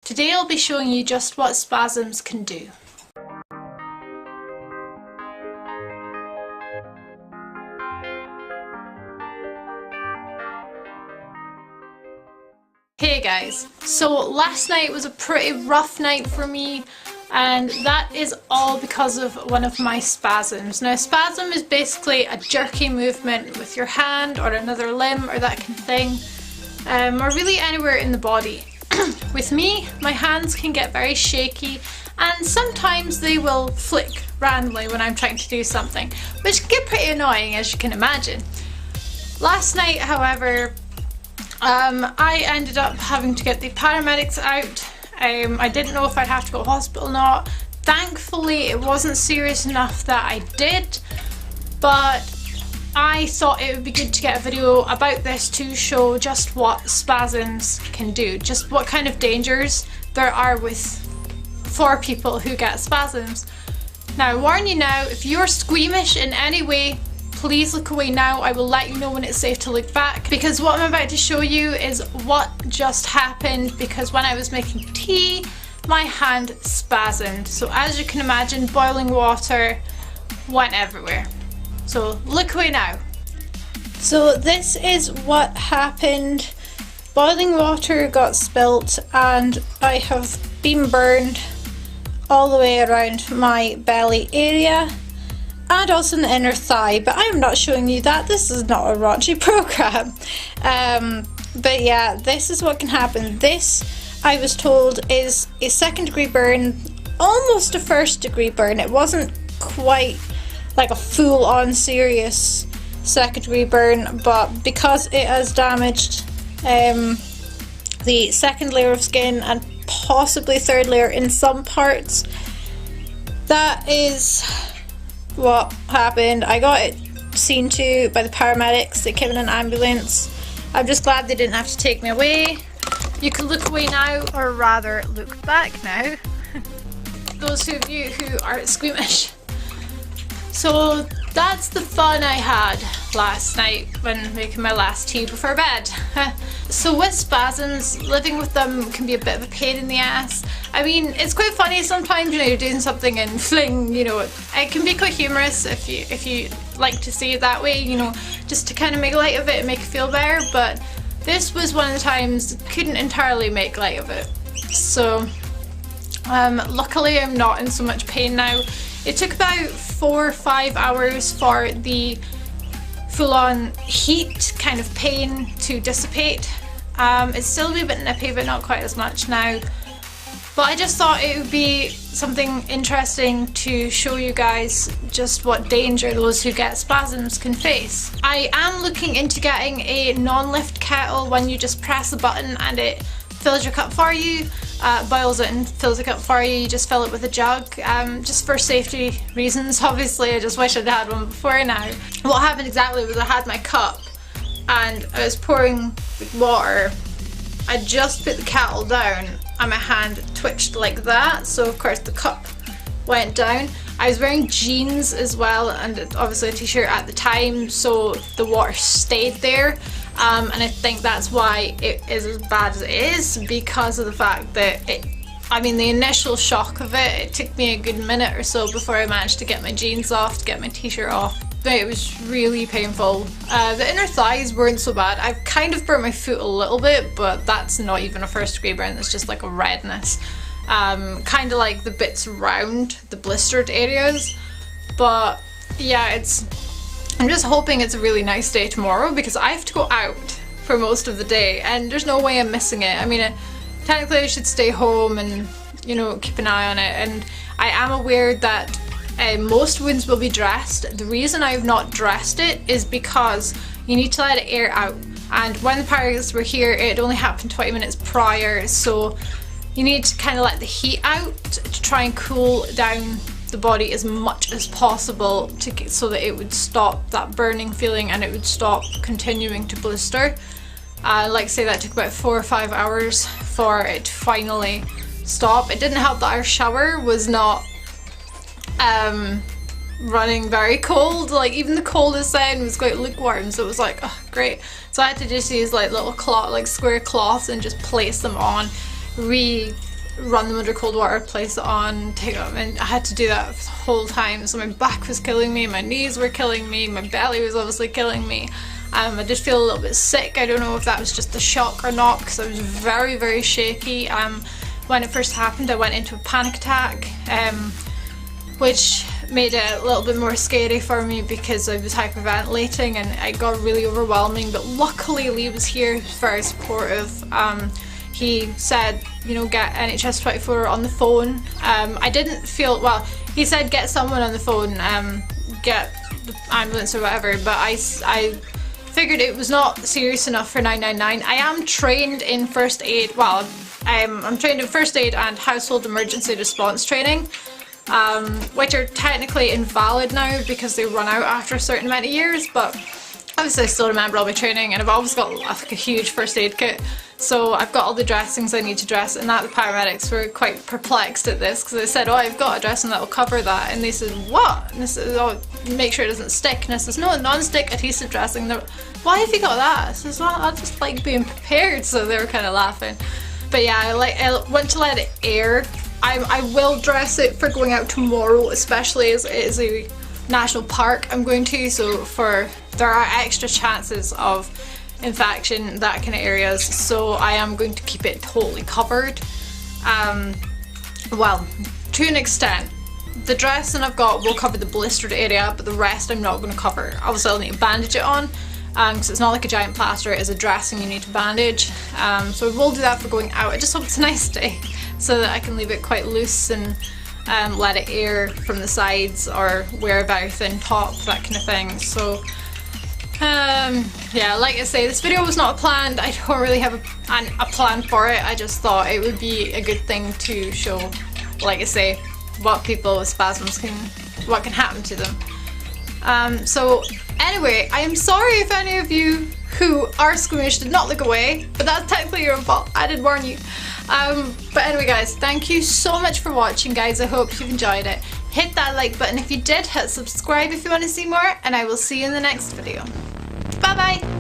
Today I'll be showing you just what spasms can do. Hey guys, so last night was a pretty rough night for me, and that is all because of one of my spasms. Now, a spasm is basically a jerky movement with your hand or another limb or that kind of thing, or really anywhere in the body. With me, my hands can get very shaky and sometimes they will flick randomly when I'm trying to do something, which can get pretty annoying, as you can imagine. Last night, however, I ended up having to get the paramedics out. I didn't know if I'd have to go to hospital or not. Thankfully, it wasn't serious enough that I did, but I thought it would be good to get a video about this to show just what spasms can do, just what kind of dangers there are for people who get spasms. Now, I warn you now, if you're squeamish in any way, please look away now. I will let you know when it's safe to look back, because what I'm about to show you is what just happened, because when I was making tea, my hand spasmed. So as you can imagine, boiling water went everywhere. So look away now. So this is what happened. Boiling water got spilt and I have been burned all the way around my belly area and also in the inner thigh, but I'm not showing you that. This is not a raunchy program. But yeah, this is what can happen. This, I was told, is a second-degree burn, almost a first-degree burn. It wasn't quite like a full-on serious second-degree burn, but because it has damaged the second layer of skin and possibly third layer in some parts, that is what happened. I got it seen to by the paramedics. They came in an ambulance. I'm just glad they didn't have to take me away. You can look away now, or rather look back now. Those of you who are squeamish. So that's the fun I had last night when making my last tea before bed. So with spasms, living with them can be a bit of a pain in the ass. I mean, it's quite funny sometimes, you know, you're doing something and fling, you know, it can be quite humorous if you like to see it that way, you know, just to kind of make light of it and make it feel better. But this was one of the times couldn't entirely make light of it. So luckily I'm not in so much pain now. It took about 4 or 5 hours for the full-on heat kind of pain to dissipate. It's still a wee bit nippy, but not quite as much now. But I just thought it would be something interesting to show you guys just what danger those who get spasms can face. I am looking into getting a non-lift kettle, when you just press a button and it fills your cup for you, boils it and fills the cup for you. You just fill it with a jug, just for safety reasons. Obviously, I just wish I'd had one before now. What happened exactly was I had my cup and I was pouring water. I just put the kettle down and my hand twitched like that, so of course the cup went down. I was wearing jeans as well and obviously a t-shirt at the time, so the water stayed there. And I think that's why it is as bad as it is, because of the fact that the initial shock of it, it took me a good minute or so before I managed to get my jeans off, to get my t-shirt off. But it was really painful. The inner thighs weren't so bad. I've kind of burnt my foot a little bit, but that's not even a first degree burn, it's just like a redness. Kind of like the bits around the blistered areas. But yeah, I'm just hoping it's a really nice day tomorrow, because I have to go out for most of the day and there's no way I'm missing it. I mean, technically I should stay home and, you know, keep an eye on it, and I am aware that most wounds will be dressed. The reason I've not dressed it is because you need to let it air out, and when the paramedics were here it only happened 20 minutes prior, so you need to kind of let the heat out to try and cool down the body as much as possible so that it would stop that burning feeling and it would stop continuing to blister. Like I say, that took about 4 or 5 hours for it to finally stop. It didn't help that our shower was not running very cold. Like, even the coldest end was quite lukewarm, so it was like, oh great. So I had to just use like little cloth, like square cloths, and just place them on run them under cold water, place it on, take them, and I had to do that the whole time. So my back was killing me, my knees were killing me, my belly was obviously killing me. I did feel a little bit sick. I don't know if that was just the shock or not, because I was very, very shaky. When it first happened, I went into a panic attack, which made it a little bit more scary for me because I was hyperventilating and it got really overwhelming. But luckily Lee was here, he was very supportive. He said, you know, get NHS 24 on the phone. I didn't feel, well, he said get someone on the phone, get the ambulance or whatever, but I figured it was not serious enough for 999. I am trained in first aid, well, I'm trained in first aid and household emergency response training, which are technically invalid now because they run out after a certain amount of years, but obviously I still remember all my training, and I've always got like a huge first aid kit, so I've got all the dressings I need to dress. And that the paramedics were quite perplexed at this because I said, oh, I've got a dressing that will cover that, and they said, what? And I said, oh, make sure it doesn't stick. And I says, no, non-stick adhesive dressing. They're, why have you got that? I says, well, I just like being prepared. So they were kind of laughing. But yeah, I want to let it air. I will dress it for going out tomorrow, especially as it is a national park I'm going to, so there are extra chances of infection, that kind of areas, so I am going to keep it totally covered. Well, to an extent. The dressing I've got will cover the blistered area, but the rest I'm not going to cover. Obviously I'll need to bandage it on, because it's not like a giant plaster, it is a dressing you need to bandage. So I will do that for going out. I just hope it's a nice day so that I can leave it quite loose and let it air from the sides, or wear a very thin top, that kind of thing. So yeah, like I say, this video was not planned. I don't really have a plan for it. I just thought it would be a good thing to show, like I say, what people with spasms what can happen to them. So anyway, I am sorry if any of you who are squeamish did not look away, but that's technically your own fault. I did warn you. But anyway guys, thank you so much for watching, guys. I hope you've enjoyed it. Hit that like button if you did, hit subscribe if you want to see more, and I will see you in the next video. Bye bye!